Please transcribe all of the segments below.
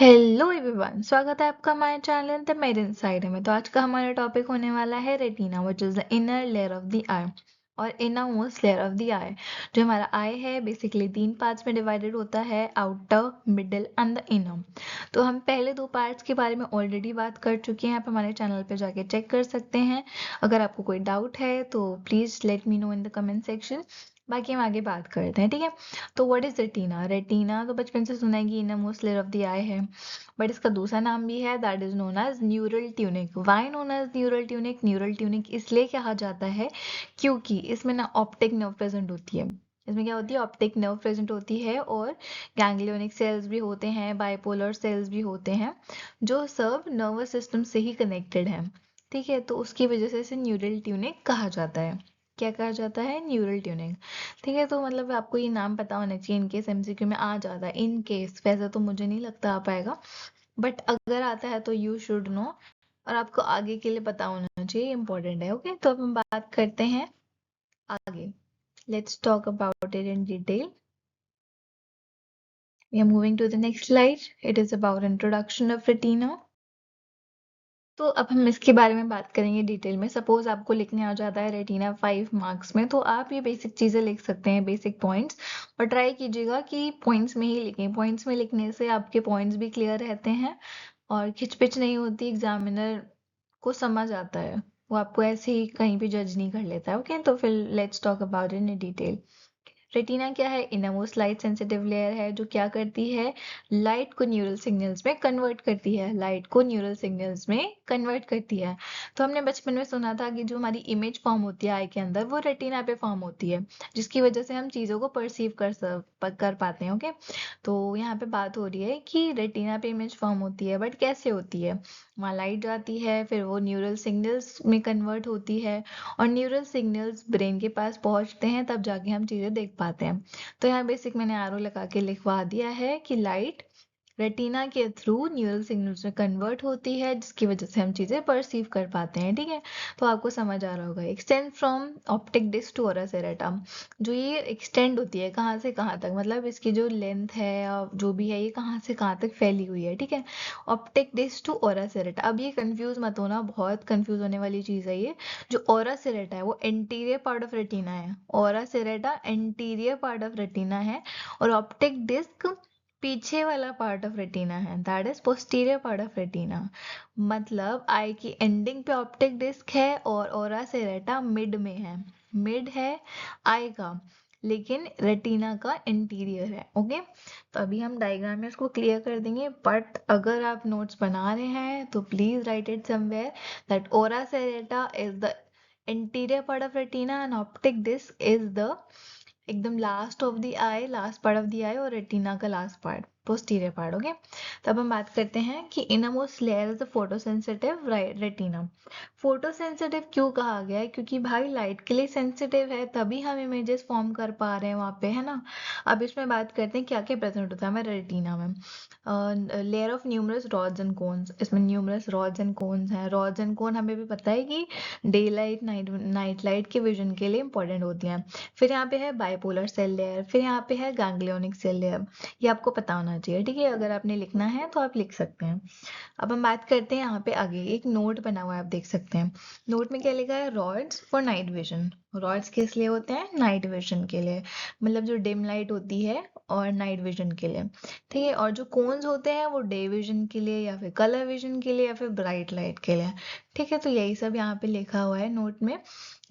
Hello everyone, स्वागत है आपका हमारे चैनल द मेडिसिन साइड में। तो आज का हमारा टॉपिक होने वाला है retina, which is the inner layer of the eye और innermost layer of the eye. जो हमारा आई है बेसिकली 3 पार्ट्स में डिवाइडेड होता है, outer, middle and the inner. तो हम पहले 2 पार्ट्स के बारे में ऑलरेडी बात कर चुके हैं, आप हमारे चैनल पे जाके चेक कर सकते हैं। अगर आपको कोई डाउट है तो please let me know in the comment section. बाकी हम आगे बात करते हैं, ठीक है। तो व्हाट इज रेटिना? रेटिना तो बचपन से सुना है कि innermost layer of the eye है, बट इसका दूसरा नाम भी है, that is known as neural tunic. Why known as neural tunic? Neural tunic इसलिए कहा जाता है क्योंकि इसमें ना ऑप्टिक नर्व प्रेजेंट होती है। इसमें क्या होती है? ऑप्टिक नर्व प्रेजेंट होती है और गैंग्लियोनिक सेल्स भी होते हैं, बाइपोलर सेल्स भी होते हैं, जो सब नर्वस सिस्टम से ही कनेक्टेड है। ठीक है, तो उसकी वजह से इसे न्यूरल ट्यूनिक कहा जाता है। क्या कहा जाता है? Neural tuning. ठीक है, तो मतलब आपको ये नाम पता होना चाहिए, इन केस एमसीक्यू में आ जाता है। इन केस वैसे तो मुझे नहीं लगता आ पाएगा, बट अगर आता है तो यू शुड नो, और आपको आगे के लिए पता होना चाहिए, इंपॉर्टेंट है। ओके, तो अब हम बात करते हैं आगे। Let's talk about it in detail. We are moving to the next slide. It is about introduction of retina. तो अब हम इसके बारे में बात करेंगे डिटेल में। सपोज आपको लिखने आ जाता है रेटिना 5 मार्क्स में, तो आप ये बेसिक चीज़ें लिख सकते हैं, बेसिक पॉइंट्स, और ट्राई कीजिएगा कि पॉइंट्स में ही लिखें। पॉइंट्स में लिखने से आपके पॉइंट्स भी क्लियर रहते हैं और खिचपिच नहीं होती, एग्जामिनर को समझ आता है, वो आपको ऐसे ही कहीं भी जज नहीं कर लेता है। ओके, तो फिर let's talk about in detail. Retina क्या है? इनरमोस्ट लाइट सेंसिटिव लेयर है, जो क्या करती है? लाइट को न्यूरल सिग्नल्स में कन्वर्ट करती है। लाइट को न्यूरल सिग्नल्स में कन्वर्ट करती है। तो हमने बचपन में सुना था कि जो हमारी इमेज फॉर्म होती है आई के अंदर, वो रेटिना पे फॉर्म होती है, जिसकी वजह से हम चीज़ों को परसीव कर पाते हैं। ओके, तो यहाँ पे बात हो रही है कि रेटिना पे इमेज फॉर्म होती है, बट कैसे होती है? वहाँ लाइट जाती है, फिर वो न्यूरल सिग्नल्स में कन्वर्ट होती है, और न्यूरल सिग्नल्स ब्रेन के पास पहुंचते हैं, तब जाके हम चीज़ें देख पाते हैं। तो यहाँ बेसिक मैंने आरो लगा के लिखवा दिया है कि लाइट रेटिना के थ्रू न्यूरल सिग्नल्स में कन्वर्ट होती है, जिसकी वजह से हम चीज़ें परसीव कर पाते हैं। ठीक है, तो आपको समझ आ रहा होगा। Extend from optic disc to ora serrata, जो ये एक्सटेंड होती है कहाँ से कहाँ तक, मतलब इसकी जो लेंथ है या जो भी है, ये कहाँ से कहाँ तक फैली हुई है। ठीक है, ऑप्टिक डिस्क टू ओरा सेरेटा। अब ये कंफ्यूज मत होना, बहुत कंफ्यूज होने वाली चीज़ है ये। जो ओरा सेरेटा है वो एंटीरियर पार्ट ऑफ रेटिना है। Ora सेरेटा anterior part of retina है, और ऑप्टिक डिस्क पीछे वाला पार्ट ऑफ रेटिना है, that is posterior part of retina. मतलब आई की एंडिंग पे ऑप्टिक डिस्क है और ओरा सेरेटा मिड में है। मिड है आई का, लेकिन रेटिना का इंटीरियर है। ओके, तो अभी हम डायग्राम में इसको क्लियर कर देंगे, बट अगर आप नोट्स बना रहे हैं तो please write it somewhere that ora serrata is the interior part of retina and optic disc is the एकदम last of the eye, last part of the eye, और रेटिना का last part, posterior part. Okay, तब हम बात करते हैं कि innermost layer is the photosensitive retina. Photosensitive क्यों कहा गया है? क्योंकि भाई लाइट के लिए सेंसिटिव है, तभी हम इमेजेस फॉर्म कर पा रहे हैं वहाँ पे, है ना। अब इसमें बात करते हैं क्या क्या प्रेजेंट होता है हमारे रेटिना में। Layer of numerous rods and cones, इसमें न्यूमरस रॉड्स एंड कोन्स हैं। रॉड्स एंड कोन हमें भी पता है कि डे लाइट, नाइट लाइट के विजन के लिए इंपॉर्टेंट होती हैं। फिर यहाँ पे है बाइपोलर सेल लेयर, फिर यहाँ पे है गैंग्लियोनिक सेल लेयर। ये आपको पता होना चाहिए, ठीक है। अगर आपने लिखना है तो आप लिख सकते हैं। अब हम बात करते हैं यहाँ पे आगे, एक नोट बना हुआ है, आप देख सकते हैं। नोट में क्या लिखा है? Rods for night vision. Rods किस लिए होते हैं? नाइट विजन के लिए, मतलब जो डिम लाइट होती है, और नाइट विजन के लिए। ठीक है, और जो कोन्स होते हैं वो डे विजन के लिए, या फिर कलर विजन के लिए, या फिर ब्राइट लाइट के लिए। ठीक है, तो यही सब यहाँ पे लिखा हुआ है नोट में।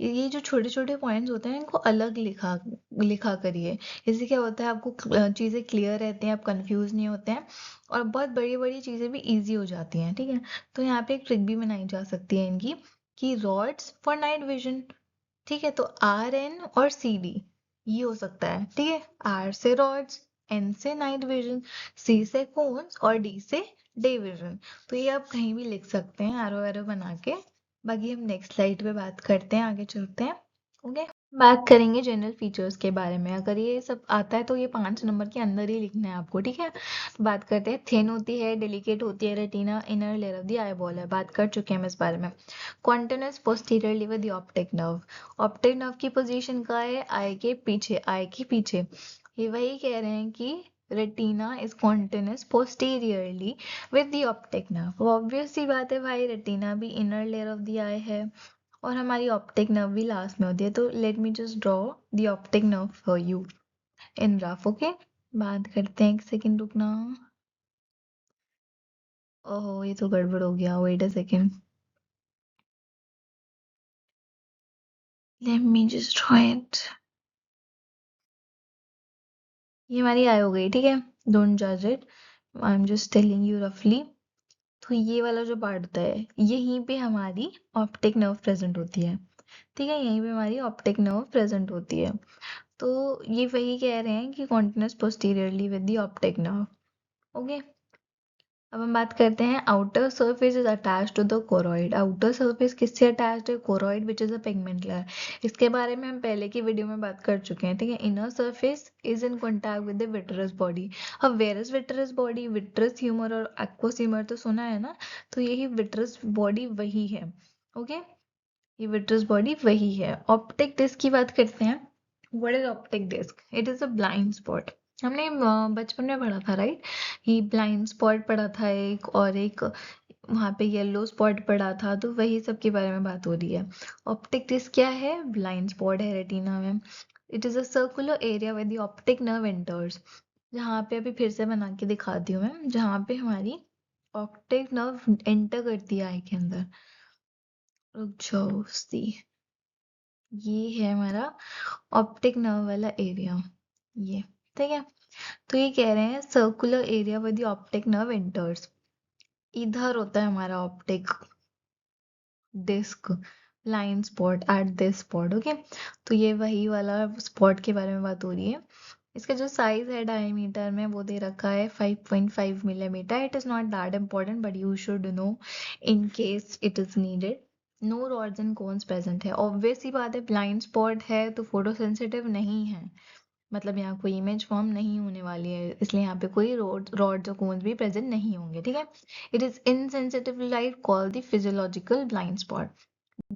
ये जो छोटे छोटे पॉइंट्स होते हैं इनको अलग लिखा लिखा करिए। इससे क्या होता है, आपको चीज़ें क्लियर रहती हैं, आप कंफ्यूज नहीं होते हैं, और बहुत बड़ी बड़ी चीज़ें भी इजी हो जाती हैं। ठीक है, तो यहाँ पे एक ट्रिक भी बनाई जा सकती है इनकी, कि रॉड्स फॉर नाइट विजन। ठीक है, तो आर एन और सी डी, ये हो सकता है। ठीक है, आर से रॉड्स, एन से नाइट विजन, सी से कोन्स, और डी से डे विजन। तो ये आप कहीं भी लिख सकते हैं एरो एरो बना के। बाकी हम नेक्स्ट स्लाइड पे बात करते हैं, आगे चलते हैं। ओके, बात करेंगे जनरल फीचर्स के बारे में। अगर ये सब आता है तो ये 5 नंबर के अंदर ही लिखना है आपको, ठीक है। तो बात करते हैं। थिन होती है, डेलिकेट होती है retina, inner layer of the eye ball है, बात कर चुके हैं हम इस बारे में। Continuous posteriorly with the optic nerve. Optic nerve की पोजीशन का है आई के पीछे, आई के पीछे। ये वही कह रहे हैं कि retina is continuous posteriorly with the optic nerve. Obvious सी बात है भाई, रेटिना भी inner layer of the eye है और हमारी ऑप्टिक नर्व भी लास्ट में होती है। तो late me just draw the optic nerve for you in rough. Okay, बात करते हैं, एक सेकेंड रुकना। ओह ये तो गड़बड़ हो गया, wait a second, let me just draw it. ये हमारी आई हो गई, ठीक है, डोंट जज it, I am just telling you रफली। तो ये वाला जो पार्ट होता है, यहीं पे हमारी ऑप्टिक नर्व प्रेजेंट होती है, ठीक है, यहीं पे हमारी ऑप्टिक नर्व प्रेजेंट होती है। तो ये वही कह रहे हैं कि continuous posteriorly with the optic nerve. Okay, अब हम बात करते हैं outer surface is attached to the choroid. Outer surface किससे अटैच्ड है? Choroid which is a pigment layer. इसके बारे में हम पहले की वीडियो में बात कर चुके हैं, ठीक है। Inner surface is in contact with the vitreous body. अब where is vitreous body? Vitreous humour और एक्वस ह्यूमर तो सुना है ना, तो यही विट्रस बॉडी वही है। ओके, ये विट्रस बॉडी वही है। ऑप्टिक डिस्क की बात करते हैं। What is optic disc? It is a blind spot. हमने बचपन में पढ़ा था, राइट, कि ब्लाइंड स्पॉट पढ़ा था एक, और एक वहाँ पे येलो स्पॉट पड़ा था, तो वही सब के बारे में बात हो रही है। ऑप्टिक डिस्क क्या है? ब्लाइंड स्पॉट है रेटिना में। It is a circular area with the optic nerve enters. जहाँ पे अभी फिर से बना के दिखाती हूँ मैं, जहाँ पे हमारी ऑप्टिक नर्व एंटर करती है आई के अंदर। रुक जाओ सी, ये है हमारा ऑप्टिक नर्व वाला एरिया, ये, ठीक है। तो ये कह रहे हैं circular area with the optic nerve enters. इधर होता है हमारा optic disc, line spot at this spot. Okay, तो ये वही वाला स्पॉट के बारे में बात हो रही है। इसका जो साइज है डायमीटर में वो दे रखा है 5.5 millimetre. It is not that important but you should know in case it is needed. No rods and cones present है। ऑब्वियस सी बात है, ब्लाइंड स्पॉट है तो फोटो सेंसिटिव नहीं है, मतलब यहाँ कोई इमेज फॉर्म नहीं होने वाली है, इसलिए यहाँ पे कोई रॉड्स और कोन्स भी प्रेजेंट नहीं होंगे, ठीक है। It is insensitive light called the physiological blind spot.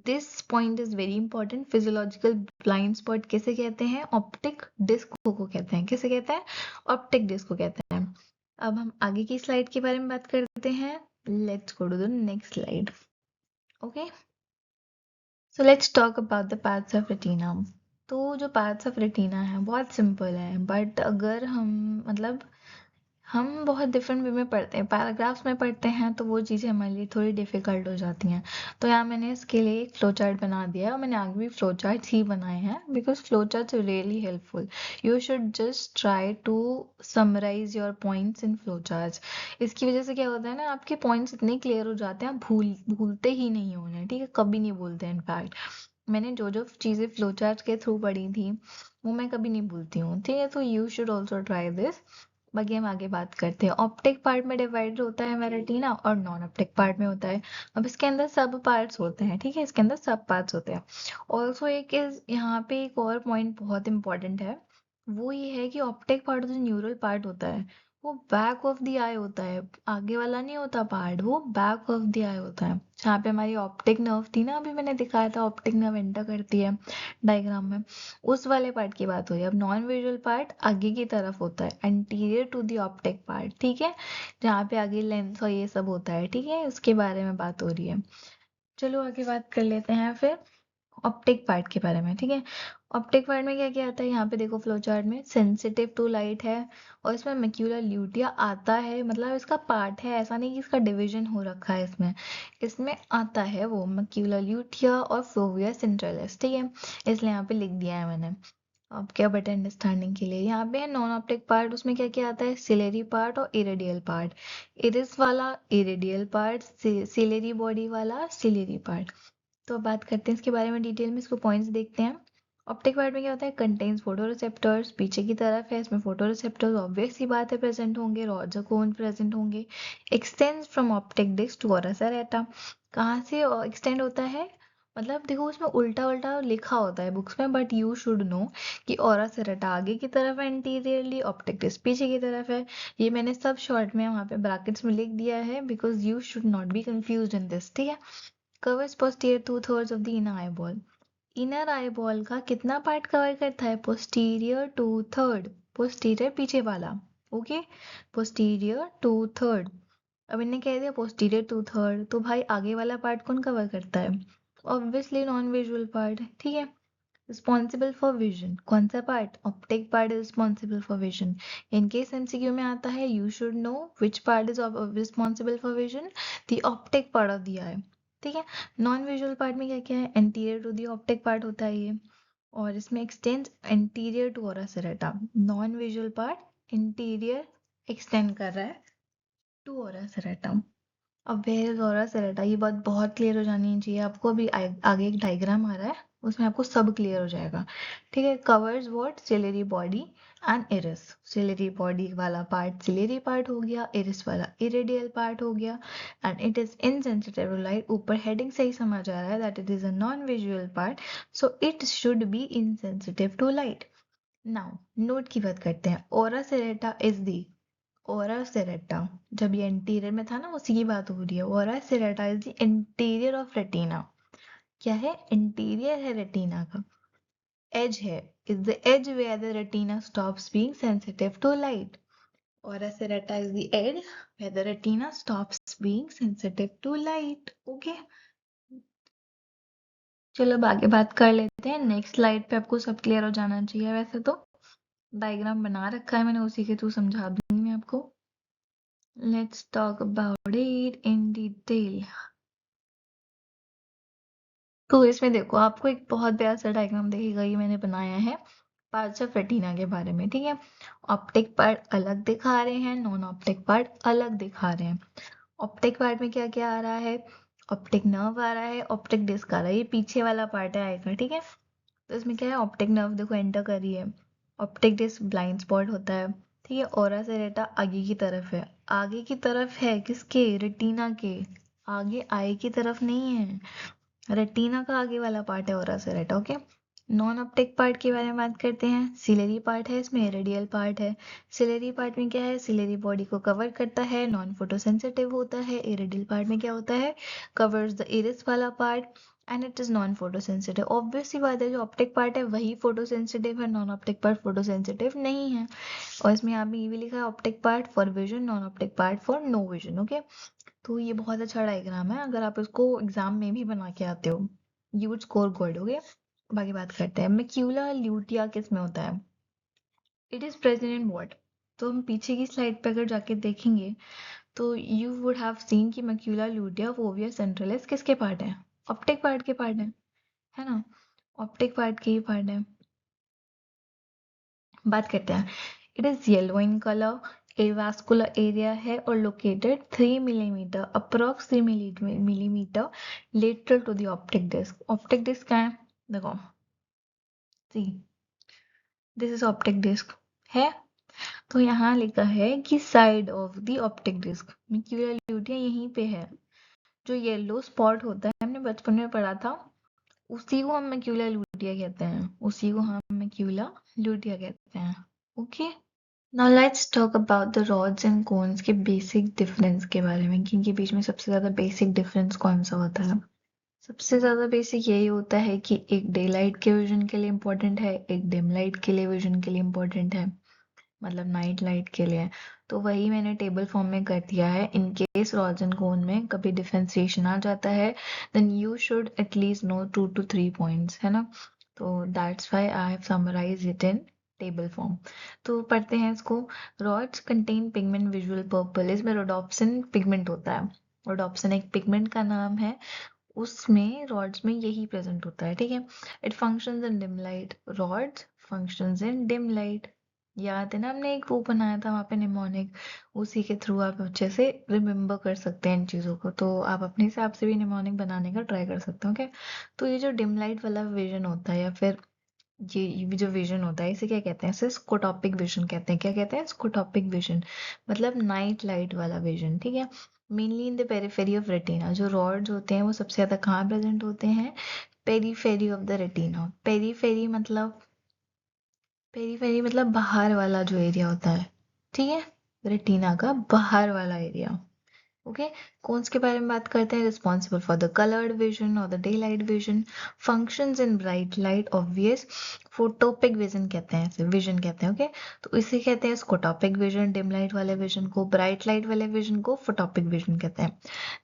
This point is very important. Physiological blind spot किसे कहते हैं? ऑप्टिक डिस्क को कहते हैं। किसे कहते हैं? ऑप्टिक डिस्क को कहते हैं। अब हम आगे की स्लाइड के बारे में बात करते हैं। Let's go to the next slide. Okay, so let's talk about the parts of retina. तो जो पार्ट्स ऑफ रेटिना है बहुत सिंपल है, बट अगर हम, मतलब हम बहुत डिफरेंट वे में पढ़ते हैं, पैराग्राफ्स में पढ़ते हैं, तो वो चीज़ें हमारे लिए थोड़ी डिफिकल्ट हो जाती हैं। तो यहाँ मैंने इसके लिए एक फ्लो चार्ट बना दिया है, और मैंने आगे भी फ्लो चार्ट ही बनाए हैं, because flow chart really helpful. You should just try to summarise your points in flow chart. इसकी वजह से क्या होता है ना, आपके पॉइंट्स इतने क्लियर हो जाते हैं, आप भूलते ही नहीं होने, ठीक है, कभी नहीं भूलते। इनफैक्ट मैंने जो जो चीज़ें फ्लो चार्ट के थ्रू पढ़ी थी वो मैं कभी नहीं भूलती हूँ, ठीक है। तो you should also try this. बाकी हम आगे बात करते हैं। ऑप्टिक पार्ट में डिवाइड होता है हमारा रेटिना, और नॉन ऑप्टिक पार्ट में होता है। अब इसके अंदर सब पार्ट्स होते हैं, ठीक है, इसके अंदर सब पार्ट्स होते हैं। ऑल्सो एक इज यहाँ पे एक और पॉइंट बहुत इंपॉर्टेंट है, वो ये है कि ऑप्टिक पार्ट जो न्यूरल पार्ट होता है वो बैक ऑफ द आई होता है, आगे वाला नहीं होता पार्ट, वो बैक ऑफ द आई होता है। जहाँ पे हमारी ऑप्टिक नर्व थी ना, अभी मैंने दिखाया था ऑप्टिक नर्व एंटर करती है डायग्राम में, उस वाले पार्ट की बात हो रही है। अब नॉन विजुअल पार्ट आगे की तरफ होता है, anterior to the optic part, ठीक है, जहाँ पे आगे लेंस और ये सब होता है, ठीक है, उसके बारे में बात हो रही है। चलो आगे बात कर लेते हैं फिर ऑप्टिक पार्ट के बारे में, ठीक है। ऑप्टिक पार्ट में क्या क्या आता है? यहाँ पे देखो फ्लो चार्ट में, सेंसिटिव टू लाइट है, और इसमें मैक्यूलर ल्यूटिया आता है, मतलब इसका पार्ट है, ऐसा नहीं कि इसका डिवीजन हो रखा है इसमें। इसमें आता है वो मैक्यूलर ल्यूटिया और फोविया सेंट्रलिस, ठीक है, इसलिए यहाँ पे लिख दिया है मैंने आपके बेटर अंडरस्टैंडिंग के लिए। यहाँ पे है नॉन ऑप्टिक पार्ट, उसमें क्या क्या आता है? सिलेरी पार्ट और इरेडियल पार्ट। इरिस वाला इरेडियल पार्ट, सिलेरी बॉडी वाला सिलेरी पार्ट। तो अब बात करते हैं इसके बारे में डिटेल में, इसको पॉइंट्स देखते हैं। ऑप्टिक पार्ट में क्या होता है? कंटेन्स फोटो रिसेप्टर्स, पीछे की तरफ है, इसमें फोटो रिसेप्टर्स ऑब्वियस सी बात है प्रेजेंट होंगे, रॉड्स और कोन प्रेजेंट होंगे। Extends from optic disc to ora serrata. कहाँ से एक्सटेंड होता है? मतलब देखो उसमें उल्टा उल्टा लिखा होता है बुक्स में, बट यू शुड नो कि ओरा सेरेटा आगे की तरफ है एंटीरियरली, ऑप्टिक डिस्क पीछे की तरफ है। ये मैंने सब शॉर्ट में वहाँ पे ब्रैकेट्स में लिख दिया है, because you should not be confuse in this, ठीक है। Covers posterior 2/3 of the inner eye ball. Inner eye ball का कितना पार्ट कवर करता है? पोस्टीरियर 2/3, पोस्टीरियर पीछे वाला, ओके, पोस्टीरियर टू थर्ड। अब इन्हें कह दिया पोस्टीरियर टू थर्ड, तो भाई आगे वाला पार्ट कौन कवर करता है? ऑब्वियसली नॉन विजुअल पार्ट, ठीक है। रिस्पॉन्सिबल फॉर विजन, कौन सा part? Optic part is responsible for vision. In case MCQ में आता है, you should know which part is responsible for vision, the optic part of the eye, ठीक है। Non visual part में क्या क्या है? Anterior to the optic part होता है ये, और इसमें extend anterior to ora serrata. Non visual part interior extend कर रहा है टू ओरा सेरेटा। अब वेयर इज ओरा सेरेटा, ये बात बहुत क्लियर हो जानी चाहिए आपको। अभी आगे एक डायग्राम आ रहा है, उसमें आपको सब क्लियर हो जाएगा, ठीक है। Covers what? Ciliary body and iris. Ciliary body वाला पार्ट सिलेरी पार्ट हो गया, इरिस वाला इरिडियल पार्ट हो गया, and it is insensitive to light. ऊपर हेडिंग से ही समझ आ रहा है that it is a non visual part, so it should be insensitive to light. Now note की बात करते हैं। ओरा सेरेटा इज दी, ओरा सेरेटा जब ये इंटीरियर में था ना, उसी की बात हो रही है। Ora serrata is the interior of retina. क्या है? इंटीरियर है रेटिना का, एज है, is the edge where the retina stops being sensitive to light. Ora serrata is the edge where the retina stops being sensitive to light, okay. चलो अब आगे बात कर लेते हैं। नेक्स्ट स्लाइड पे आपको सब क्लियर हो जाना चाहिए। वैसे तो डायग्राम बना रखा है मैंने, उसी के थ्रू समझा दूंगी मैं आपको। Let's talk about it in detail. तो इसमें देखो, आपको एक बहुत प्यारा सा डायग्राम दिखेगा, ये मैंने बनाया है पार्ट्स ऑफ रेटिना के बारे में, ठीक है। ऑप्टिक पार्ट अलग दिखा रहे हैं, नॉन ऑप्टिक पार्ट अलग दिखा रहे हैं। ऑप्टिक पार्ट में क्या क्या आ रहा है? ऑप्टिक नर्व आ रहा है, ऑप्टिक डिस्क आ रहा है, ये पीछे वाला पार्ट है आएगा, ठीक है। तो इसमें क्या है? ऑप्टिक नर्व देखो एंटर कर रही है, ऑप्टिक डिस्क ब्लाइंड स्पॉट होता है, ठीक है। ओरा सेरेटा आगे की तरफ है, आगे की तरफ है किसके? रेटिना के, आगे आई की तरफ नहीं है। रेटिना का आगे वाला पार्ट है ora सेरेटा, okay. Non optic part के बारे में बात करते हैं। सिलेरी पार्ट है, इसमें रेडियल पार्ट है। सिलेरी पार्ट में क्या है? सिलेरी बॉडी को कवर करता है, नॉन फोटोसेंसिटिव होता है। इरिडियल पार्ट में क्या होता है? कवर्स द इरिस वाला part and it is non photosensitive. Obviously बात है, जो ऑप्टिक पार्ट है वही फोटोसेंसिटिव है, नॉन ऑप्टिक पार्ट फोटोसेंसिटिव नहीं है। और इसमें यहाँ पे ये भी लिखा है optic part for vision, non optic part for no vision, okay. तो ये बहुत अच्छा डायग्राम है, अगर आप इसको एग्जाम में भी बना के आते हो you would score good, okay. बाकी बात करते हैं। मैक्यूला ल्यूटिया किस में होता है? It is present in what? तो हम पीछे की स्लाइड पे अगर जाके देखेंगे तो यू वुड हैव सीन कि मैक्यूला ल्यूटिया फोविया सेंट्रलिस किसके पार्ट है? ऑप्टिक पार्ट के पार्ट है ना? ऑप्टिक पार्ट के ही पार्ट है। बात करते हैं। It is yellow in colour, avascular area है और located 3 millimetre, approx 3 millimetre lateral to the optic disc. Optic disc क्या है? देखो, see this is optic disc है। तो यहाँ लिखा है कि side of the optic disc macula lutea यहीं पे है। जो येलो स्पॉट होता है, हमने बचपन में पढ़ा था, उसी को हम मैक्यूला ल्यूटिया कहते हैं, उसी को हम मैक्यूला ल्यूटिया कहते हैं, okay. Now let's talk about the rods and cones के बेसिक डिफरेंस के बारे में, कि इनके बीच में सबसे ज्यादा बेसिक डिफरेंस कौन सा होता है। सबसे ज्यादा बेसिक यही होता है कि एक डे लाइट के विजन के लिए इम्पोर्टेंट है, एक डिम लाइट के लिए विजन के लिए इम्पोर्टेंट है, मतलब नाइट लाइट के लिए। तो वही मैंने टेबल फॉर्म में कर दिया है। In case rods and cone में कभी डिफरेंशिएशन आ जाता है, then you should at least know 2 to 3 points, है ना। तो that's why I have summarise it in table form. तो पढ़ते हैं इसको। Rods contain pigment visual purple, इसमें रोडोप्सिन पिगमेंट होता है। रोडोप्सिन एक पिगमेंट का नाम है, उसमें रॉड्स में यही प्रेजेंट होता है, ठीक है। It functions in dim light, rods functions in dim light. याद है ना, हमने एक वो बनाया था वहाँ पे निमोनिक, उसी के थ्रू आप अच्छे से रिमेम्बर कर सकते हैं इन चीज़ों को। तो आप अपने हिसाब से भी निमोनिक बनाने का ट्राई कर सकते हो, ओके। तो ये जो डिम लाइट वाला विजन होता है, या फिर ये भी जो विजन होता है, इसे क्या कहते हैं? इसे स्कोटॉपिक विजन कहते हैं। क्या कहते हैं? स्कोटॉपिक विजन, मतलब नाइट लाइट वाला विजन, ठीक है। Mainly in the periphery of retina. जो रॉड्स होते हैं वो सबसे ज्यादा कहाँ प्रेजेंट होते हैं? Periphery of the retina. Periphery मतलब बाहर वाला जो एरिया होता है, ठीक है, रेटिना का बाहर वाला एरिया। ओके। कौन्स के बारे में बात करते हैं, responsible for the coloured vision और the daylight vision, functions in bright light, obvious, photopic vision कहते हैं, विजन कहते हैं। ओके, तो इसे कहते हैं स्कोटोपिक विजन, डिम लाइट वाले विजन को, ब्राइट लाइट वाले विजन को फोटोपिक विजन कहते हैं।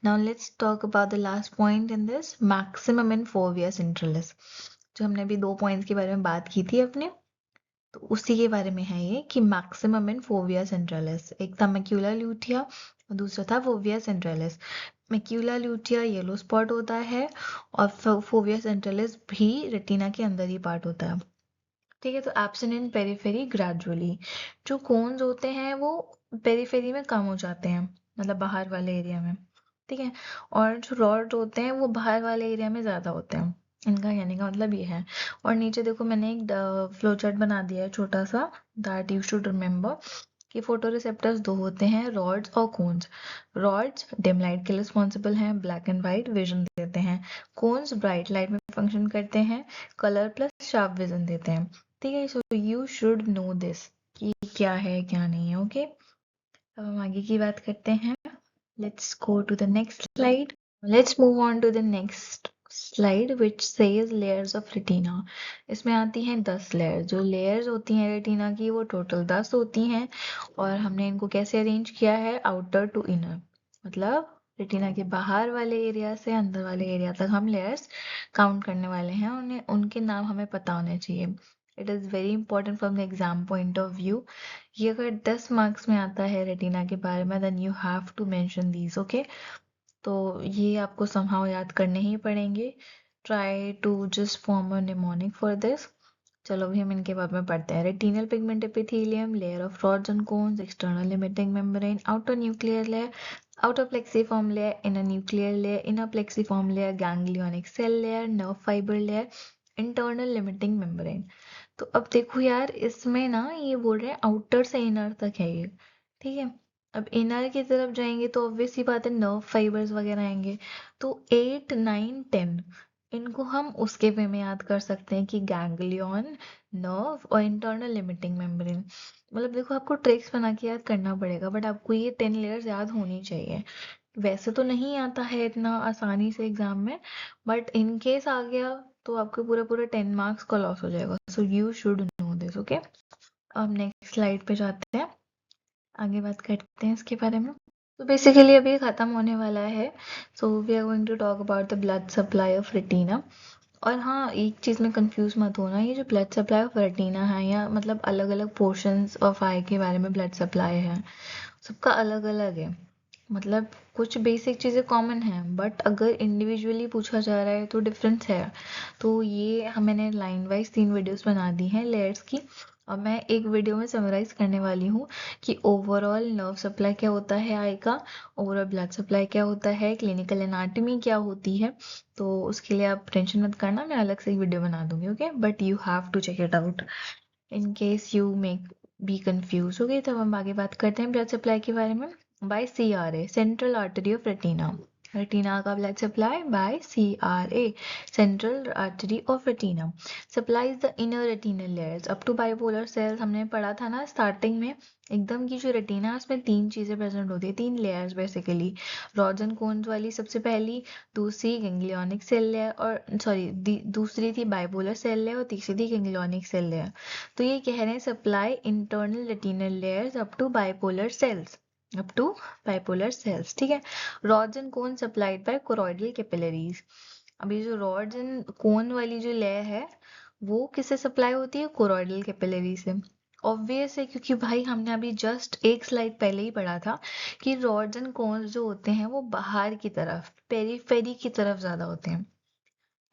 Now let's talk about the last point in this, maximum in fovea centralis. जो हमने अभी 2 पॉइंट्स के बारे में बात की थी अपने, तो उसी के बारे में है ये कि मैक्सिमम इन फोविया सेंट्रलिस। एक था मैक्यूला ल्यूटिया और दूसरा था fovea centralis. Macula lutea yellow spot होता है और फोविया सेंट्रलिस भी रेटिना के अंदर ही पार्ट होता है। ठीक है, तो एब्सेंट इन पेरिफेरी ग्रेजुअली। जो कोन्स होते हैं वो पेरिफेरी में कम हो जाते हैं, मतलब बाहर वाले एरिया में। ठीक है, और जो रॉड होते हैं वो बाहर वाले एरिया में ज्यादा होते हैं। इनका कहने का मतलब ये है। और नीचे देखो मैंने एक फ्लो चार्ट बना दिया है छोटा सा, दैट यू शुड रिमेम्बर कि फोटो रिसेप्टर्स 2 होते हैं, रॉड्स और कोन्स। रॉड्स डिम लाइट के लिए रिस्पॉन्सिबल हैं, ब्लैक एंड व्हाइट विजन देते हैं। कोन्स ब्राइट लाइट में फंक्शन करते हैं, कलर प्लस शार्प विजन देते हैं। ठीक है, so you should no this कि क्या है क्या नहीं है। ओके, अब हम आगे की बात करते हैं। Let's go to the next slide. Let's move on to the next slide which says layers of retina. इसमें आती हैं 10 लेयर। जो लेयर्स होती हैं रेटिना की वो टोटल 10 होती हैं, और हमने इनको कैसे अरेंज किया है, आउटर टू इनर, मतलब रेटिना के बाहर वाले एरिया से अंदर वाले एरिया तक हम लेयर्स काउंट करने वाले हैं। उन्हें उनके नाम हमें पता होने चाहिए। It is very important from the exam point of view. ये अगर 10 मार्क्स में आता है रेटिना के बारे में, then you have to mention these. Okay, तो ये आपको समहाउ याद करने ही पड़ेंगे। Try to just form a mnemonic for this. चलो अभी हम इनके बारे में पढ़ते हैं। Retinal pigment epithelium, layer of rods and cones, external limiting membrane, outer nuclear layer, outer plexiform layer, inner nuclear layer, inner plexiform layer, ganglionic cell layer, nerve fiber layer, internal limiting membrane। तो अब देखो यार, इसमें ना ये बोल रहे हैं आउटर से इनर तक है ये। ठीक है, अब इनर की तरफ जाएंगे तो ऑब्वियस सी बात है नर्व फाइबर्स वगैरह आएंगे। तो 8 9 10 इनको हम उसके वे में याद कर सकते हैं कि गैंग्लियन, नर्व और इंटरनल लिमिटिंग मेम्ब्रेन। मतलब देखो आपको ट्रिक्स बना के याद करना पड़ेगा, बट आपको ये 10 लेयर्स याद होनी चाहिए। वैसे तो नहीं आता है इतना आसानी से एग्जाम में, बट इन केस आ गया तो आपके पूरे पूरे 10 मार्क्स का लॉस हो जाएगा। So you should no this. Okay, अब नेक्स्ट स्लाइड पे जाते हैं, आगे बात करते हैं इसके बारे में। तो बेसिकली अभी खत्म होने वाला है। So we are going to talk about the blood supply of retina. और हाँ, एक चीज़ में कंफ्यूज मत होना, ये जो ब्लड सप्लाई ऑफ रेटिना है या मतलब अलग अलग पोर्शंस ऑफ आई के बारे में ब्लड सप्लाई है, सबका अलग अलग है। मतलब कुछ बेसिक चीज़ें कॉमन हैं, बट अगर इंडिविजुअली पूछा जा रहा है तो डिफरेंस है। तो ये मैंने लाइन वाइज 3 वीडियोस बना दी हैं लेयर्स की, और मैं एक वीडियो में समराइज करने वाली हूँ कि ओवरऑल नर्व सप्लाई क्या होता है आई का, ओवरऑल ब्लड सप्लाई क्या होता है, क्लिनिकल एनाटॉमी क्या होती है। तो उसके लिए आप टेंशन मत करना, मैं अलग से एक वीडियो बना दूंगी। Okay, but you have to check it out in case you make be confuse. Okay, तब हम आगे बात करते हैं ब्लड सप्लाई के बारे में। By CRA, central artery of retina. Retina का blood supply by CRA, central artery of retina, supplies the inner retinal layers up to bipolar cells. हमने पढ़ा था ना स्टार्टिंग में एकदम की जो रेटिना है उसमें 3 चीजें प्रेजेंट होती है, 3 layers basically. Rods and cones वाली सबसे पहली, दूसरी गैंग्लियोनिक सेल लेयर, और सॉरी दूसरी थी बाइपोलर सेल लेयर और तीसरी थी गैंग्लियोनिक सेल लेयर। तो ये कह रहे हैं supply internal retinal layers up to bipolar cells, up to bipolar cells. ठीक है, rods and cone supplied by choroidal capillaries. अभी जो रॉड्स एंड कोन वाली जो लेयर है वो किससे सप्लाई होती है, कोरोइडल कैपिलरी से। ऑब्वियस है, क्योंकि भाई हमने अभी जस्ट एक स्लाइड पहले ही पढ़ा था कि रॉड्स एंड कोन्स जो होते हैं वो बाहर की तरफ, पेरीफेरी की तरफ ज्यादा होते हैं।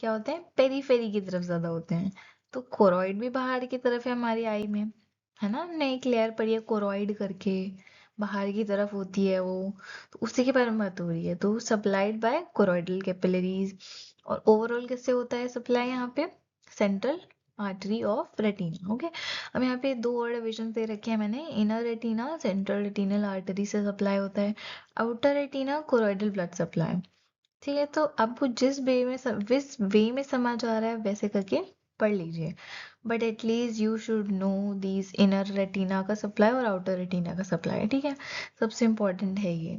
क्या होते हैं, पेरीफेरी की तरफ ज्यादा होते हैं। तो कोरोइड भी बाहर की तरफ है हमारी आई में, है ना, हमने एक लेयर पढ़ी है कोरोइड करके, बाहर की तरफ होती है वो। तो उसी के बारे में बात हो रही है। तो सप्लाइड बाय कोरोइडल कैपिलरीज। और ओवरऑल किससे होता है सप्लाई यहाँ पे, central artery of retina. Okay, अब यहाँ पे 2 और डिविजन दे रखे हैं मैंने, inner retina central retinal artery से सप्लाई होता है, outer retina choroidal blood supply. ठीक है, तो आपको जिस वे में समझ आ रहा है वैसे करके पढ़ लीजिए, but at least you should know these inner retina का सप्लाई और आउटर रेटिना का सप्लाई। ठीक है, सबसे इम्पोर्टेंट है ये।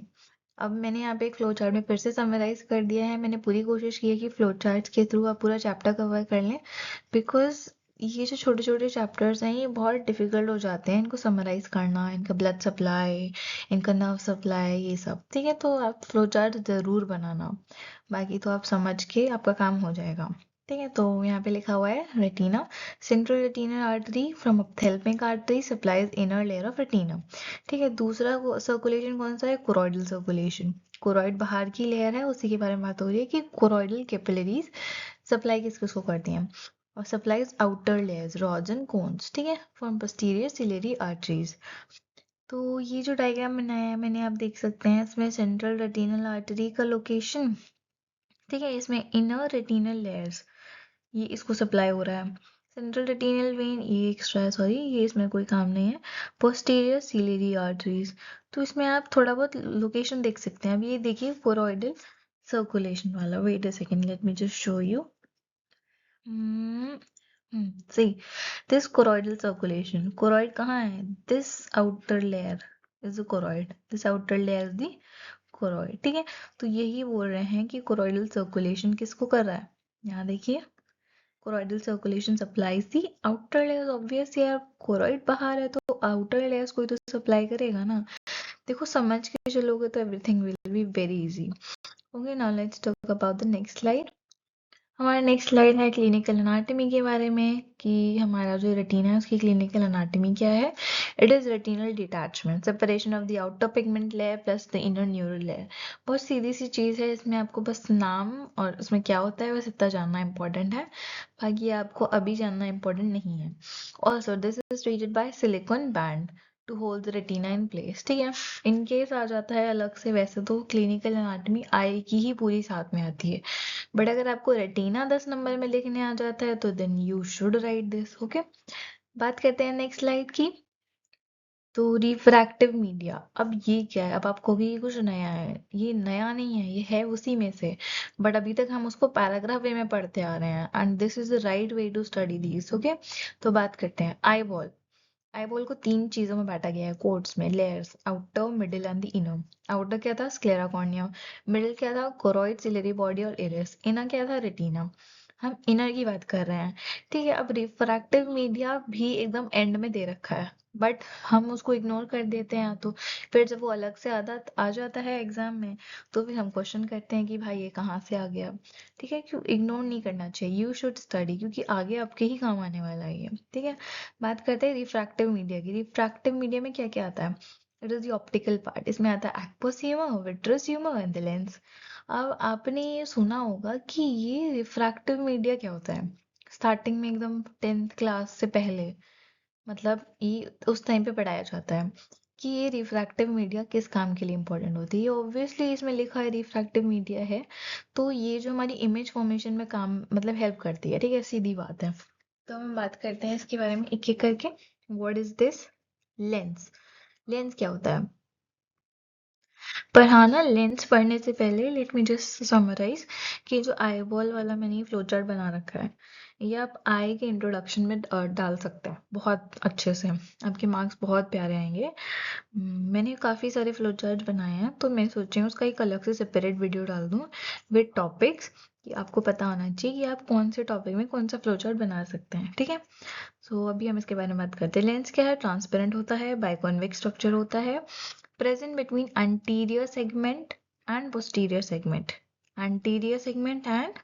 अब मैंने यहाँ पे एक फ्लो चार्ट में फिर से समराइज कर दिया है। मैंने पूरी कोशिश की है कि फ्लो चार्ट्स के थ्रू आप पूरा चैप्टर कवर कर लें, बिकॉज ये जो छोटे छोटे चैप्टर्स हैं ये बहुत डिफिकल्ट हो जाते हैं इनको समराइज करना, इनका ब्लड सप्लाई, इनका नर्व सप्लाई, ये सब। ठीक है, तो आप फ्लो चार्ट ज़रूर बनाना, बाकी तो आप समझ के आपका काम हो जाएगा। ठीक है, तो यहाँ पे लिखा हुआ है retina, central retinal artery from ophthalmic artery supplies inner layer of retina. ठीक है, दूसरा सर्कुलेशन कौन सा है? Choroidal circulation. कोरॉइड बाहर की लेयर है, उसी के बारे में बात हो रही है कि कोरॉइडल कैपिलरीज सप्लाई किस किसको करती हैं, और supplies outer layers rods and cones, ठीक है, फ्रॉम पोस्टीरियर सिलियरी आर्टरीज। तो ये जो डायग्राम बनाया है मैंने, आप देख सकते हैं इसमें सेंट्रल रेटिनल आर्टरी का लोकेशन, ठीक है, इसमें इनर रेटिनल लेयर्स, ये इसको सप्लाई हो रहा है। सेंट्रल रेटिनल वेन ये एक्स्ट्रा है, सॉरी ये इसमें कोई काम नहीं है। पोस्टीरियर सिलियरी आर्टरीज, तो इसमें आप थोड़ा बहुत लोकेशन देख सकते हैं। अब ये देखिए कोरोइडल सर्कुलेशन वाला, wait a second, let me just show you. See this choroidal circulation, choroid कहाँ है? This outer layer is the choroid, this outer layer is the choroid. ठीक है, तो यही बोल रहे हैं कि कोरोइडल सर्कुलेशन किसको कर रहा है। यहाँ देखिए, choroidal circulation supplies the outer layers. Obvious यार, कोरोइड बाहर है तो आउटर लेयर्स कोई तो सप्लाई करेगा ना। देखो समझ के चलोगे तो everything will be very easy. Okay, now let's talk about the next slide. हमारा नेक्स्ट स्लाइड है क्लिनिकल अनाटमी के बारे में, कि हमारा जो रेटिना है उसकी क्लिनिकल अनाटमी क्या है। It is retinal detachment, separation of the outer pigment layer plus the inner neural layer. बहुत सीधी सी चीज़ है, इसमें आपको बस नाम और उसमें क्या होता है बस इतना जानना इम्पोर्टेंट है, बाकी आपको अभी जानना इम्पोर्टेंट नहीं है। Also this is treated by silicon band to hold the retina in place. ठीक है, इन केस आ जाता है अलग से, वैसे तो क्लिनिकल एनाटॉमी आई की ही पूरी साथ में आती है, बट अगर आपको रेटिना 10 नंबर में लिखने आ जाता है तो then you should write this. Okay, बात करते हैं नेक्स्ट स्लाइड की। तो रिफ्रैक्टिव मीडिया, अब ये क्या है? अब आप कहोगे ये कुछ नया है, ये नया नहीं है, ये है उसी में से, बट अभी तक हम उसको पैराग्राफ वे में पढ़ते आ रहे हैं, and this is the right way to study this. Okay, तो बात करते हैं आई बॉल। आई बॉल को तीन चीजों में बांटा गया है कोट्स में, layers, outer, middle and the inner. Outer क्या था? Sclera cornea. मिडिल क्या था? कोरोइड, सिलेरी बॉडी और इरिस। इनर क्या था? रेटिना। हम इनर की बात कर रहे हैं। ठीक है, अब रिफ्रैक्टिव मीडिया भी एकदम एंड में दे रखा है, बट हम उसको इग्नोर कर देते हैं, तो फिर जब वो अलग से आ जाता है एग्जाम में, तो फिर हम क्वेश्चन करते हैं कि भाई ये कहाँ से आ गया। ठीक है, क्यों इग्नोर नहीं करना चाहिए, यू शुड स्टडी, क्योंकि आगे आपके ही काम आने वाला है ये। ठीक है, बात करते हैं रिफ्रैक्टिव मीडिया की। रिफ्रैक्टिव मीडिया में क्या क्या आता है? It is the optical part, इसमें आता है aqueous humour, vitreous humour and the lens. अब आपने ये सुना होगा कि ये रिफ्रैक्टिव मीडिया क्या होता है, स्टार्टिंग में एकदम 10th क्लास से पहले, मतलब ये उस टाइम पे पढ़ाया जाता है कि ये रिफ्रैक्टिव मीडिया किस काम के लिए इंपॉर्टेंट होती है। ऑब्वियसली इसमें लिखा है रिफ्रैक्टिव मीडिया है, तो ये जो हमारी इमेज फॉर्मेशन में काम मतलब हेल्प करती है। ठीक है, सीधी बात है। तो हम बात करते हैं इसके बारे में एक एक करके। What is this? Lens. Lens क्या होता है? पर हाँ ना, लेंस पढ़ने से पहले लेट मी जस्ट समराइज कि जो आई बॉल वाला मैंने ये फ्लो चार्ट बना रखा है, ये आप आई के इंट्रोडक्शन में डाल सकते हैं बहुत अच्छे से, आपके मार्क्स बहुत प्यारे आएंगे। मैंने काफ़ी सारे फ्लो चार्ट बनाए हैं, तो मैं सोच रही हूँ उसका एक अलग से सेपरेट वीडियो डाल दूँ विद टॉपिक्स, कि आपको पता होना चाहिए कि आप कौन से टॉपिक में कौन सा फ्लो चार्ट बना सकते हैं। ठीक है, सो अभी हम इसके बारे में बात करते हैं। लेंस क्या है? ट्रांसपेरेंट होता है, बाइकॉन्वेक्स स्ट्रक्चर होता है, present between anterior segment and posterior segment, anterior segment and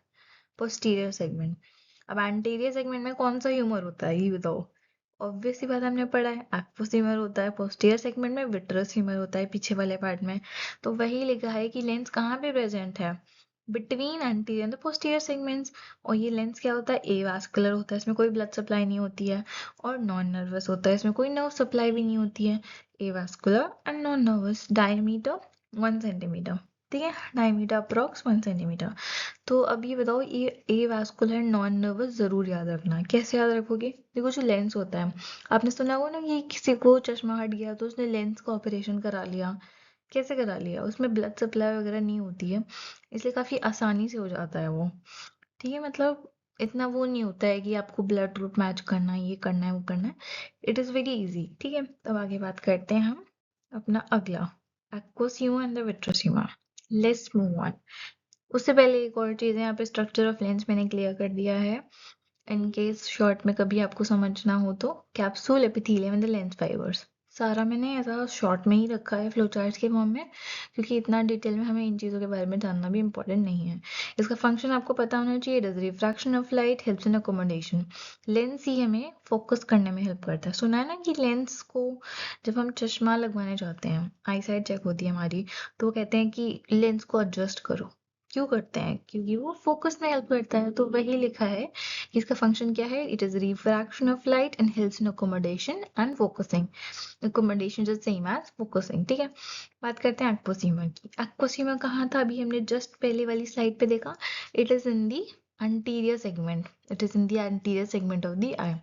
posterior segment। अब anterior segment में कौन सा ह्यूमर होता है ये बताओ? ऑब्वियस सी बात, हमने पढ़ा है एक्वस ह्यूमर होता है। पोस्टीरियर सेगमेंट में विट्रस ह्यूमर होता है, पीछे वाले पार्ट में। तो वही लिखा है कि लेंस कहाँ पे प्रेजेंट है? Between anterior and posterior segments. और ये लेंस क्या होता है? एवास्कुलर होता है, इसमें कोई ब्लड सप्लाई नहीं होती है, और नॉन नर्वस होता है, इसमें कोई नर्व सप्लाई भी नहीं होती है। Avascular and non nervous, diameter 1 centimetre. ठीक है, डायमीटर अप्रॉक्स 1 सेंटीमीटर। तो अब ये बताओ, ये ए वास्कुलर नॉन नर्वस जरूर याद रखना। कैसे याद रखोगे? देखो जो लेंस होता है, आपने सुना होगा ना कि किसी को चश्मा हट गया तो उसने लेंस का ऑपरेशन करा लिया। कैसे करा लिया? उसमें ब्लड सप्लाई वगैरह नहीं होती है, इसलिए काफी आसानी से हो जाता है वो। ठीक है, मतलब इतना वो नहीं होता है कि आपको ब्लड ग्रुप मैच करना है, ये करना है, वो करना है। It is very easy. ठीक है, तब आगे बात करते हैं हम अपना अगला aqueous humor and the vitreous humor. Let's move on. उससे पहले एक और चीज़ है, यहाँ पे स्ट्रक्चर ऑफ लेंस मैंने क्लियर कर दिया है। इन केस शॉर्ट में कभी आपको समझना हो तो capsule epithelium and the lens fibres, सारा मैंने ऐसा शॉर्ट में ही रखा है फ्लो चार्ट के फॉर्म में, क्योंकि इतना डिटेल में हमें इन चीज़ों के बारे में जानना भी इंपॉर्टेंट नहीं है। इसका फंक्शन आपको पता होना चाहिए। It is refraction of light, helps in accommodation. Lens ही हमें फोकस करने में हेल्प करता है। सुना है ना कि लेंस को जब हम चश्मा लगवाने जाते हैं, आई साइट चेक होती है हमारी, तो वो कहते हैं कि लेंस को एडजस्ट करो। क्यों करते हैं? क्योंकि वो फोकस में हेल्प करता है। तो वही लिखा है कि इसका फंक्शन क्या है। It is refraction of light and helps in accommodation and focusing. Accommodation is same as focusing, ठीक है। बात करते हैं एक्वोसीमा की। एक्वोसीमा कहाँ था? अभी हमने जस्ट पहले वाली स्लाइड पे देखा। It is in the anterior segment. It is in the anterior segment of the eye.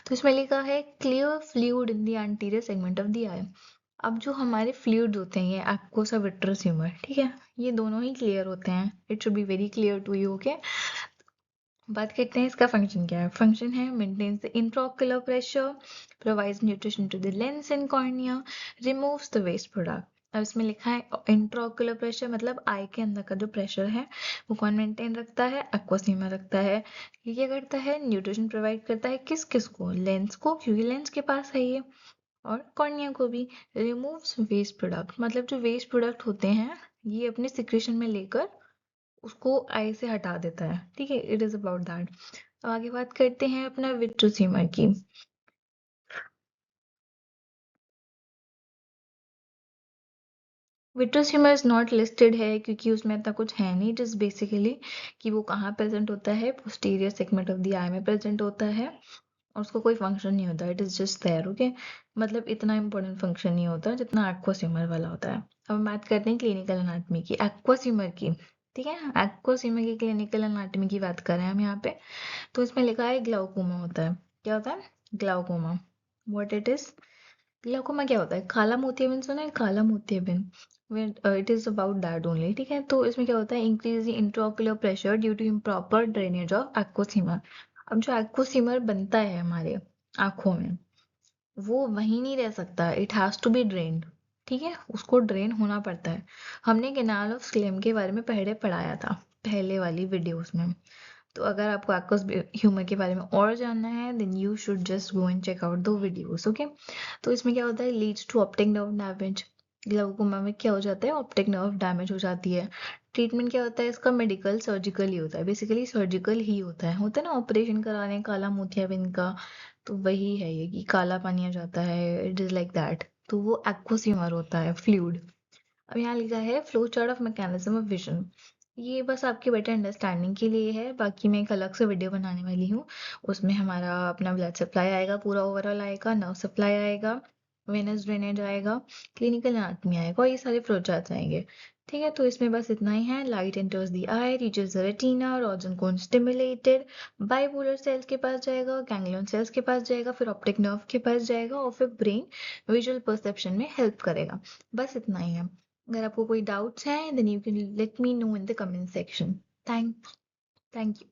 तो इसमें लिखा है clear fluid in the anterior segment of the eye. अब जो हमारे फ्लूइड्स होते हैं, ये एक्वस और विट्रस ह्यूमर, ठीक है, ये दोनों ही क्लियर होते हैं। It should be very clear to you, okay. बात करते हैं इसका फंक्शन क्या है। फंक्शन है maintains the intraocular pressure, provides nutrition to the lens and cornea, removes the waste product. अब इसमें लिखा है इंट्राओक्युलर प्रेशर मतलब आई के अंदर का जो प्रेशर है वो कौन मेंटेन रखता है? एक्वासीमा रखता है। ये क्या करता है? न्यूट्रिशन प्रोवाइड करता है। किस किस को? लेंस को, क्योंकि लेंस के पास है ये, और कॉर्निया को भी। रिमूव्स वेस्ट प्रोडक्ट मतलब जो वेस्ट प्रोडक्ट होते हैं ये अपने सिक्रेशन में लेकर उसको आई से हटा देता है, ठीक है। It is about that. अब आगे बात करते हैं अपना विट्रस ह्यूमर की। Vitreous humour is not listed है क्योंकि उसमें इतना कुछ है नहीं। इट इज बेसिकली कि वो कहाँ प्रेजेंट होता है, पोस्टीरियर सेगमेंट ऑफ द आई में प्रेजेंट होता है, और उसका कोई फंक्शन नहीं होता। It is just there, okay. मतलब इतना इंपॉर्टेंट फंक्शन नहीं होता जितना एक्वस ह्यूमर वाला होता है। अब हम बात करते हैं क्लिनिकल एनाटॉमी की, एक्वस ह्यूमर की, ठीक है। एक्वस ह्यूमर की क्लिनिकल एनाटॉमी की बात कर रहे हैं हम यहाँ पे। तो इसमें लिखा है ग्लाउकोमा होता है। क्या होता है? Glaucoma. What it is? Glaucoma क्या होता है? काला मोतियाबिंद सुना है? काला मोतियाबिंद, it is about that only, ठीक है। तो इसमें क्या होता है? Increase intraocular pressure due to improper drainage of aqueous humour. अब जो एक्वोसीमर बनता है हमारे आंखों में, वो वहीं नहीं रह सकता। It has to be drained, ठीक है। उसको ड्रेन होना पड़ता है। हमने कैनाल ऑफ स्लेम के बारे में पहले पढ़ाया था, पहले वाली वीडियोस में। तो अगर आपको एक्वस ह्यूमर के बारे में और जानना है then you should just go and check out दो वीडियोस, ओके। तो इसमें क्या होता है? Leads to optic nerve damage. Glaucoma में क्या हो जाता है? ऑप्टिक नर्व डैमेज हो जाती है। ट्रीटमेंट क्या होता है इसका? मेडिकल सर्जिकल ही होता है, बेसिकली सर्जिकल ही होता है ना ऑपरेशन कराने काला मोतियाबिंद का। तो वही है ये कि काला पानी आ जाता है, इट इज लाइक दैट। तो वो एक्वस ह्यूमर होता है, फ्लूइड। अब यहाँ लिखा है flow chart of mechanism of vision. ये बस आपके बेटर अंडरस्टैंडिंग के लिए है। बाकी मैं एक अलग से वीडियो बनाने वाली हूँ, उसमें हमारा अपना ब्लड सप्लाई आएगा, पूरा ओवरऑल आएगा, नर्व सप्लाई आएगा, वेनस ड्रेनेज आएगा, क्लिनिकल एनाटॉमी आएगा, और ये सारे फ्लो चार्ट्स आएंगे, ठीक है। तो इसमें बस इतना ही है। Light enters the eye, reaches the retina, rods and cones stimulated, bipolar cells के पास जाएगा, गैंग्लियन सेल्स के पास जाएगा, फिर ऑप्टिक नर्व के पास जाएगा, और फिर ब्रेन विजुअल परसेप्शन में हेल्प करेगा। बस इतना ही है। अगर आपको कोई डाउट्स हैं then you can let me know in the comment section. Thank thank you.